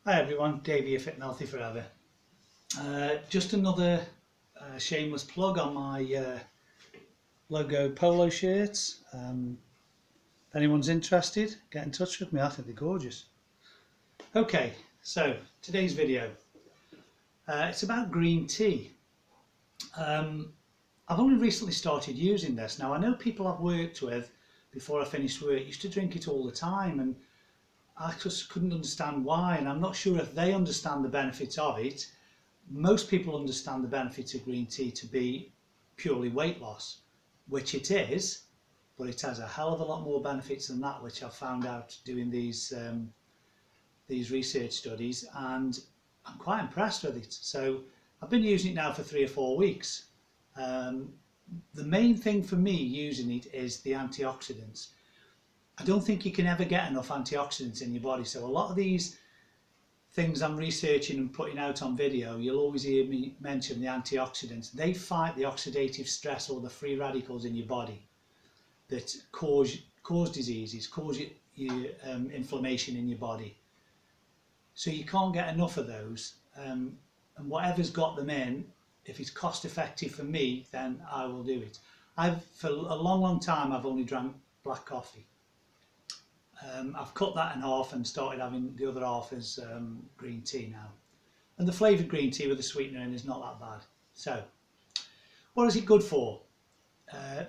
Hi everyone, Dave here, Fit and Healthy Forever. Just another shameless plug on my logo polo shirts. If anyone's interested, get in touch with me. I think they're gorgeous. Okay, so today's video, it's about green tea. I've only recently started using this. Now I know people I've worked with before I finished work used to drink it all the time, and I just couldn't understand why, and I'm not sure if they understand the benefits of it. Most people understand the benefits of green tea to be purely weight loss, which it is, but it has a hell of a lot more benefits than that, which I've found out doing these research studies, and I'm quite impressed with it. So I've been using it now for 3 or 4 weeks. The main thing for me using it is the antioxidants. I don't think you can ever get enough antioxidants in your body, so a lot of these things I'm researching and putting out on video, you'll always hear me mention the antioxidants. They fight the oxidative stress or the free radicals in your body that cause diseases, cause inflammation in your body. So you can't get enough of those, and whatever's got them in, if it's cost effective for me, then I will do it. For a long time I've only drank black coffee. I've cut that in half and started having the other half as green tea now. And the flavoured green tea with the sweetener in is not that bad. So, what is it good for?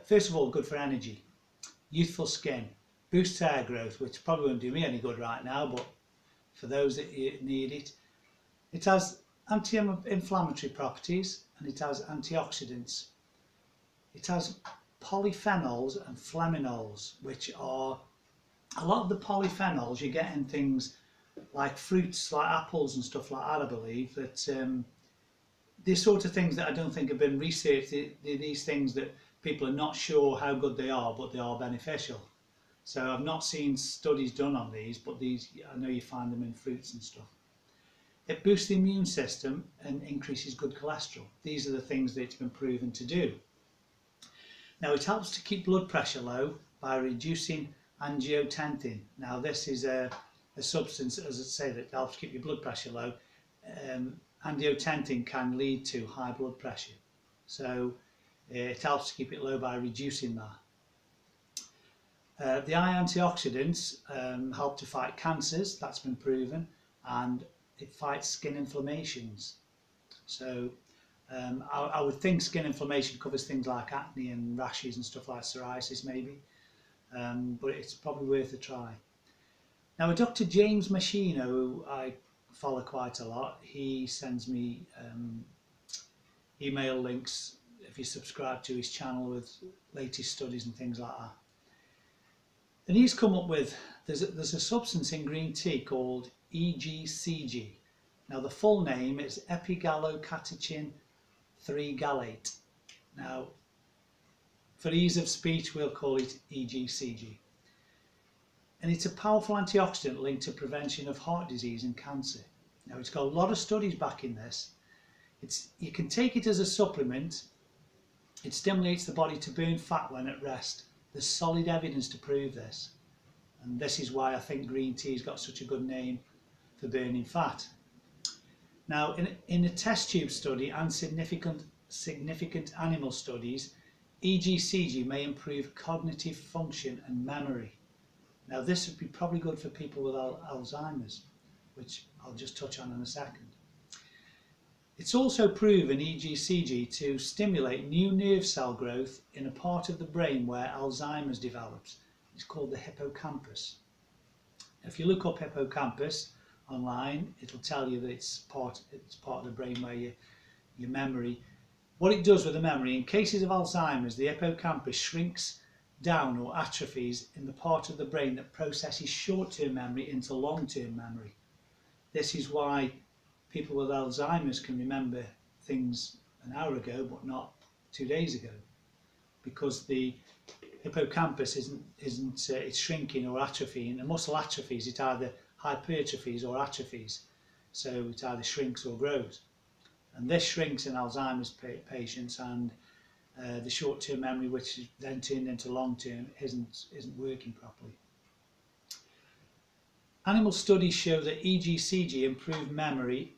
First of all, good for energy, youthful skin, boosts hair growth, which probably won't do me any good right now, but for those that need it. It has anti-inflammatory properties and it has antioxidants. It has polyphenols and flaminols, which are a lot of the polyphenols you get in things like fruits, like apples and stuff like that. I believe that these sort of things that I don't think have been researched, these things that people are not sure how good they are, but they are beneficial. So I've not seen studies done on these, but these, I know you find them in fruits and stuff. It boosts the immune system and increases good cholesterol. These are the things that it's been proven to do. Now it helps to keep blood pressure low by reducing angiotensin. Now this is a substance, as I say, that helps keep your blood pressure low. Angiotensin can lead to high blood pressure, so it helps to keep it low by reducing that. The eye antioxidants help to fight cancers, that's been proven, and it fights skin inflammations. So I would think skin inflammation covers things like acne and rashes and stuff like psoriasis maybe. But it's probably worth a try. Now, Dr. James Machino, who I follow quite a lot, he sends me email links if you subscribe to his channel with latest studies and things like that. And he's come up with, there's a substance in green tea called EGCG. Now, the full name is epigallocatechin 3-gallate. Now, for ease of speech, we'll call it EGCG. And it's a powerful antioxidant linked to prevention of heart disease and cancer. Now, it's got a lot of studies backing this. You can take it as a supplement. It stimulates the body to burn fat when at rest. There's solid evidence to prove this. And this is why I think green tea's got such a good name for burning fat. Now, in a test tube study and significant animal studies, EGCG may improve cognitive function and memory. Now this would be probably good for people with Alzheimer's, which I'll just touch on in a second. It's also proven EGCG to stimulate new nerve cell growth in a part of the brain where Alzheimer's develops. It's called the hippocampus. If you look up hippocampus online, it'll tell you that it's part of the brain where your memory. What it does with the memory, in cases of Alzheimer's, the hippocampus shrinks down or atrophies in the part of the brain that processes short-term memory into long-term memory. This is why people with Alzheimer's can remember things an hour ago but not 2 days ago, because the hippocampus it's shrinking or atrophying. The muscle atrophies, it either hypertrophies or atrophies, so it either shrinks or grows. And this shrinks in Alzheimer's patients, and the short-term memory, which is then turned into long-term, isn't working properly. Animal studies show that EGCG improved memory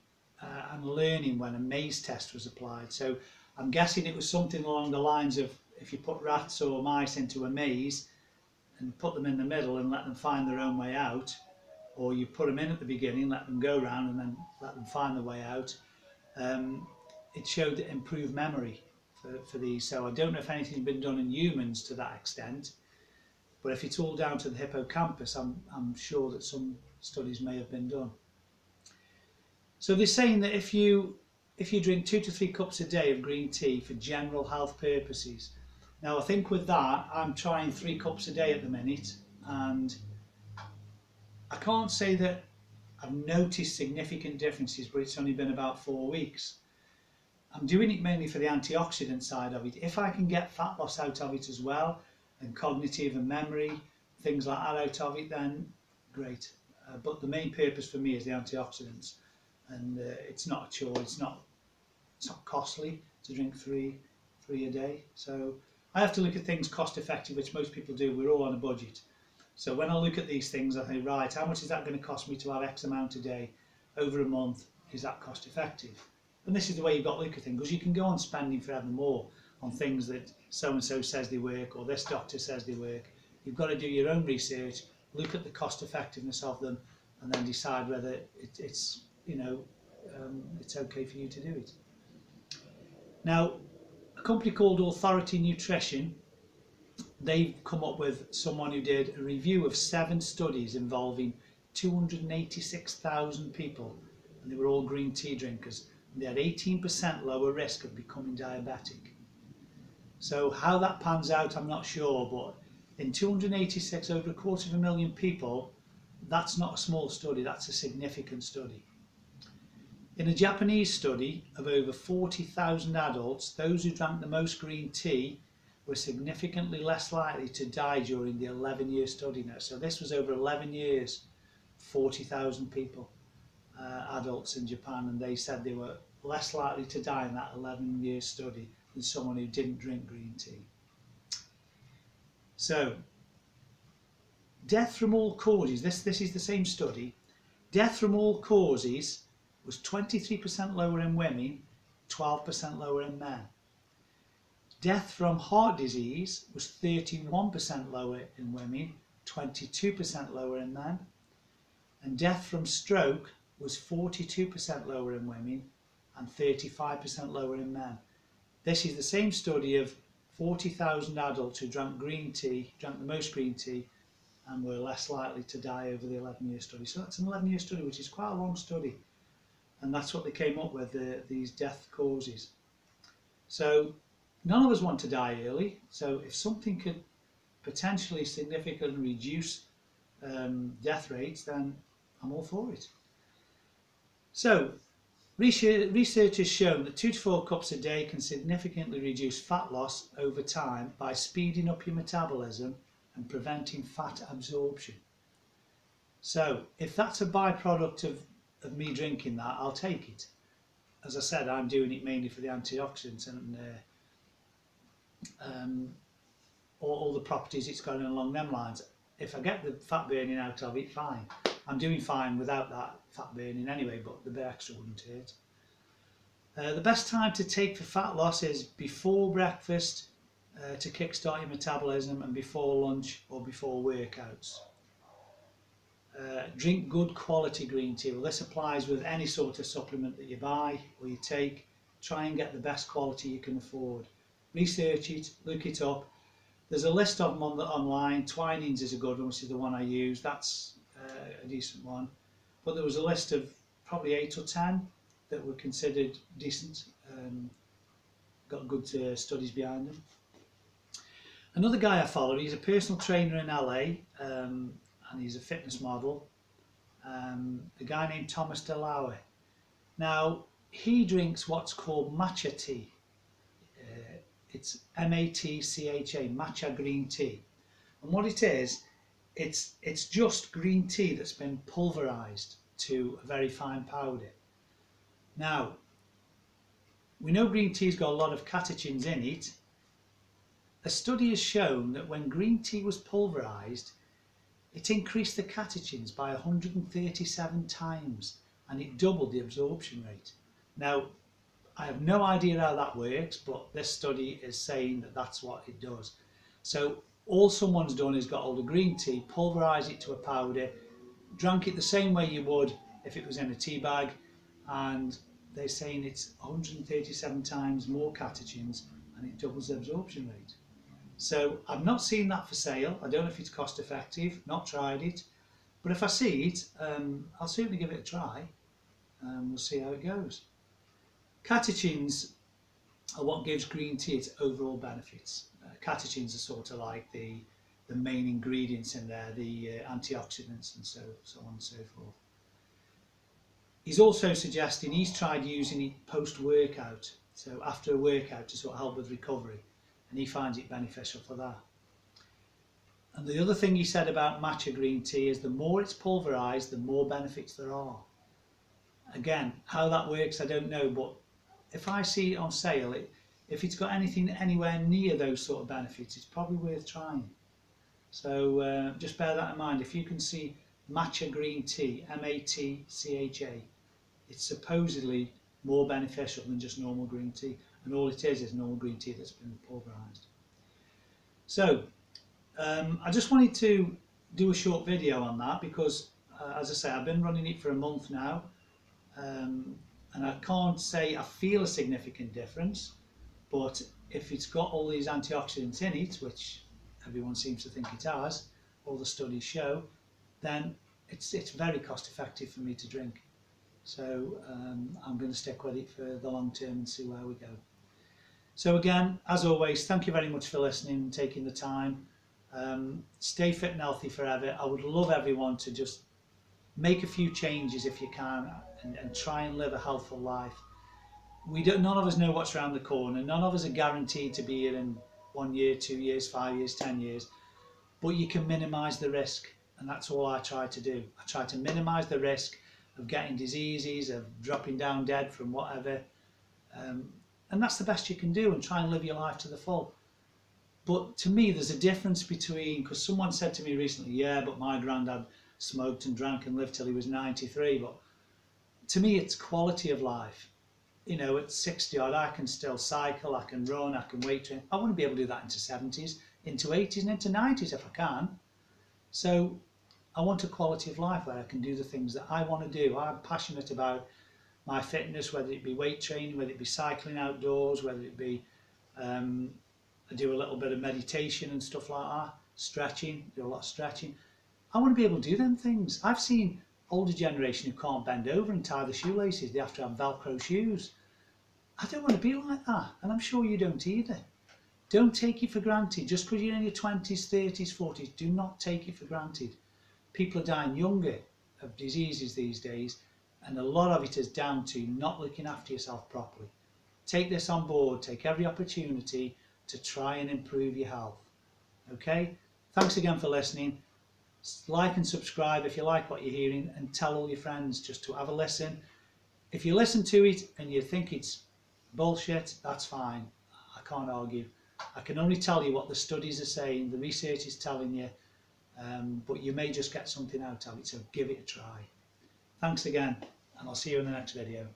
and learning when a maze test was applied. So I'm guessing it was something along the lines of, if you put rats or mice into a maze and put them in the middle and let them find their own way out, or you put them in at the beginning, let them go round and then let them find the way out, it showed improved memory for these. So I don't know if anything's been done in humans to that extent, but if it's all down to the hippocampus, I'm sure that some studies may have been done. So they're saying that if you drink 2 to 3 cups a day of green tea for general health purposes. Now I think with that, I'm trying 3 cups a day at the minute, and I can't say that I've noticed significant differences, but it's only been about 4 weeks. I'm doing it mainly for the antioxidant side of it. If I can get fat loss out of it as well, and cognitive and memory, things like that out of it, then great. But the main purpose for me is the antioxidants, and it's not a chore. It's not costly to drink three a day. So I have to look at things cost effective, which most people do. We're all on a budget. So when I look at these things, I think, right, how much is that going to cost me to have X amount a day over a month? Is that cost effective? And this is the way you've got to look at things, because you can go on spending forever more on things that so-and-so says they work, or this doctor says they work. You've got to do your own research, look at the cost effectiveness of them, and then decide whether it's it's okay for you to do it. Now, a company called Authority Nutrition, they've come up with someone who did a review of 7 studies involving 286,000 people, and they were all green tea drinkers, and they had 18% lower risk of becoming diabetic. So how that pans out, I'm not sure, but in 286, over 250,000 people, that's not a small study, that's a significant study. In a Japanese study of over 40,000 adults, those who drank the most green tea were significantly less likely to die during the 11-year study now. So this was over 11 years, 40,000 people, adults in Japan, and they said they were less likely to die in that 11-year study than someone who didn't drink green tea. So, death from all causes, this is the same study, death from all causes was 23% lower in women, 12% lower in men. Death from heart disease was 31% lower in women, 22% lower in men. And death from stroke was 42% lower in women and 35% lower in men. This is the same study of 40,000 adults who drank green tea, drank the most green tea, and were less likely to die over the 11-year study. So that's an 11-year study, which is quite a long study. And that's what they came up with, these death causes. So none of us want to die early. So if something could potentially significantly reduce death rates, then I'm all for it. So research has shown that 2 to 4 cups a day can significantly reduce fat loss over time by speeding up your metabolism and preventing fat absorption. So if that's a byproduct of me drinking that, I'll take it. As I said, I'm doing it mainly for the antioxidants and all the properties it's got along them lines. If I get the fat burning out of it, fine. I'm doing fine without that fat burning anyway, but the bit extra wouldn't hurt. The best time to take for fat loss is before breakfast to kickstart your metabolism, and before lunch or before workouts. Drink good quality green tea. Well, this applies with any sort of supplement that you buy or you take. Try and get the best quality you can afford. Research it, look it up. There's a list of them online. Twinings is a good one, which is the one I use. That's a decent one. But there was a list of probably 8 or 10 that were considered decent. Got good studies behind them. Another guy I follow, he's a personal trainer in LA. And he's a fitness model, a guy named Thomas DeLauer. Now, he drinks what's called matcha tea. It's M-A-T-C-H-A, matcha green tea. And what it is, it's just green tea that's been pulverized to a very fine powder. Now, we know green tea's got a lot of catechins in it. A study has shown that when green tea was pulverized, it increased the catechins by 137 times and it doubled the absorption rate. Now, I have no idea how that works, but this study is saying that that's what it does. So all someone's done is got hold of green tea, pulverised it to a powder, drank it the same way you would if it was in a tea bag, and they're saying it's 137 times more catechins and it doubles the absorption rate. So I've not seen that for sale. I don't know if it's cost effective, not tried it, but if I see it, I'll certainly give it a try. We'll see how it goes. Catechins are what gives green tea its overall benefits. Catechins are sort of like the main ingredients in there, the antioxidants and so on and so forth. He's also suggesting he's tried using it post-workout, so after a workout to sort of help with recovery, and he finds it beneficial for that. And the other thing he said about matcha green tea is the more it's pulverised, the more benefits there are. Again, how that works I don't know, but if I see it on sale, if it's got anything anywhere near those sort of benefits, it's probably worth trying. So just bear that in mind. If you can see matcha green tea, M-A-T-C-H-A, it's supposedly more beneficial than just normal green tea, and all it is normal green tea that's been pulverised. So I just wanted to do a short video on that because, as I say, I've been running it for a month now, and I can't say I feel a significant difference, but if it's got all these antioxidants in it, which everyone seems to think it has, all the studies show, then it's very cost effective for me to drink. So I'm going to stick with it for the long term and see where we go. So again, as always, thank you very much for listening and taking the time. Stay fit and healthy forever. I would love everyone to just make a few changes if you can, and try and live a healthful life. None of us know what's around the corner. None of us are guaranteed to be here in 1 year, 2 years, 5 years, 10 years. But you can minimise the risk, and that's all I try to do. I try to minimise the risk of getting diseases, of dropping down dead from whatever. And that's the best you can do, and try and live your life to the full. But to me, there's a difference between, because someone said to me recently, yeah, but my granddad smoked and drank and lived till he was 93. But to me, it's quality of life. You know, at 60 odd, I can still cycle, I can run, I can weight train. I want to be able to do that into 70s, into 80s and into 90s if I can. So I want a quality of life where I can do the things that I want to do. I'm passionate about my fitness, whether it be weight training, whether it be cycling outdoors, whether it be I do a little bit of meditation and stuff like that, stretching, do a lot of stretching. I want to be able to do them things. I've seen older generation who can't bend over and tie the shoelaces. They have to have Velcro shoes. I don't want to be like that, and I'm sure you don't either. Don't take it for granted. Just because you're in your 20s, 30s, 40s, do not take it for granted. People are dying younger of diseases these days, and a lot of it is down to not looking after yourself properly. Take this on board. Take every opportunity to try and improve your health. Okay? Thanks again for listening. Like and subscribe if you like what you're hearing, and tell all your friends just to have a listen. If you listen to it and you think it's bullshit, that's fine. I can't argue. I can only tell you what the studies are saying, the research is telling you, but you may just get something out of it, so give it a try. Thanks again, and I'll see you in the next video.